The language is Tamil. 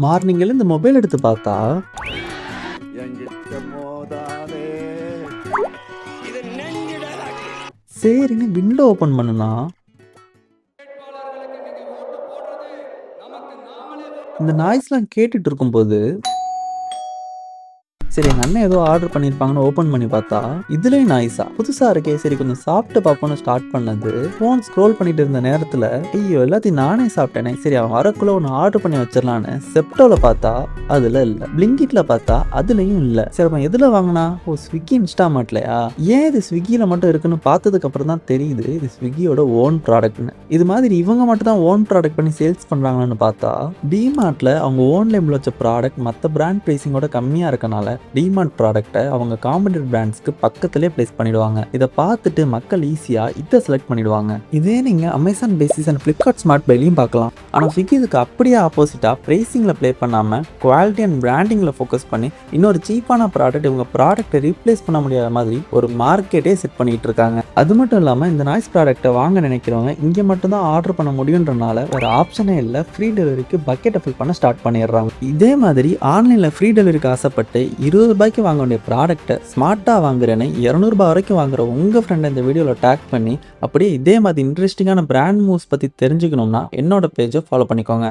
மார்னிங் எழுந்து மொபைல் எடுத்து பார்த்தா சரின்னு விண்டோ ஓபன் பண்ணுனா இந்த நாய்ஸ்லாம் கேட்டுட்டு இருக்கும்போது சரி எங்கள் அண்ணன் ஏதோ ஆர்டர் பண்ணியிருப்பாங்கன்னு ஓப்பன் பண்ணி பார்த்தா இதுலேயும் நாய்ஸா புதுசாக இருக்கே, சரி கொஞ்சம் சாப்பிட்டு பார்ப்போன்னு ஸ்டார்ட் பண்ணது. ஃபோன் ஸ்க்ரோல் பண்ணிட்டு இருந்த நேரத்தில் ஐயோ எல்லாத்தையும் நானே சாப்பிட்டேனே, சரி அவன் வரக்குள்ள ஒன்று ஆர்டர் பண்ணி வச்சிடலான்னு செப்டோவில் பார்த்தா அதில் இல்லை, பிளிங்கிட்ல பார்த்தா அதுலேயும் இல்லை. சரி அவன் எதில் வாங்கினா? ஓ ஸ்விக்கி இன்ஸ்டாமார்ட்லையா? ஏன் இது ஸ்விக்கியில் மட்டும் இருக்குன்னு பார்த்ததுக்கு அப்புறம் தான் தெரியுது இது ஸ்விக்கியோட ஓன் ப்ராடக்ட்னு. இது மாதிரி இவங்க மட்டும் தான் ஓன் ப்ராடக்ட் பண்ணி சேல்ஸ் பண்ணுறாங்கன்னு பார்த்தா டிமார்ட்டில் அவங்க ஓன் லேபிள் வச்ச ப்ராடக்ட் மற்ற பிராண்ட் ப்ரைஸிங்கோட கம்மியாக இருக்கனால டிமார்ட் ப்ராடக்ட்டை அவங்க காம்படிட்டர் பிராண்ட்ஸ்க்கு பக்கத்திலே பிளேஸ் பண்ணிடுவாங்க. இதை பார்த்துட்டு மக்கள் ஈஸியாக இதை செலக்ட் பண்ணிடுவாங்க. இதே நீங்கள் Amazon basics and Flipkart smart பைலையும் பார்க்கலாம். ஆனால் ஸ்விக்கி இதுக்கு அப்படியே ஆப்போசிட்டாக ப்ரைஸிங்கில் ப்ளே பண்ணாமல் குவாலிட்டி அண்ட் பிராண்டிங்கில் ஃபோக்கஸ் பண்ணி இன்னொரு சீப்பான ப்ராடக்ட் இவங்க ப்ராடக்ட்டை ரீப்ளேஸ் பண்ண முடியாத மாதிரி ஒரு மார்க்கெட்டே செட் பண்ணிட்டு இருக்காங்க. அது மட்டும் இல்லாமல் இந்த நாய்ஸ் ப்ராடக்ட்டை வாங்க நினைக்கிறவங்க இங்கே மட்டும்தான் ஆர்டர் பண்ண முடியுன்றனால வேறு ஆப்ஷனே இல்லை, ஃப்ரீ டெலிவரிக்கு பக்கெட்டை ஃபில் பண்ண ஸ்டார்ட் பண்ணிடுறாங்க. இதே மாதிரி ஆன்லைனில் ஃப்ரீ டெலிவரிக்கு ஆசைப்பட்டு ₹20 வாங்க வேண்டிய ப்ராடக்ட்டை ஸ்மார்ட்டாக வாங்குறேன்னு ₹200 வரைக்கும் வாங்குற உங்கள் ஃப்ரெண்டை இந்த வீடியோவில் டேக் பண்ணி அப்படியே இதே மாதிரி இன்ட்ரெஸ்டிங்கான பிராண்ட் மூவ்ஸ் பற்றி தெரிஞ்சுக்கணும்னா என்னோட பேஜை ஃபாலோ பண்ணிக்கோங்க.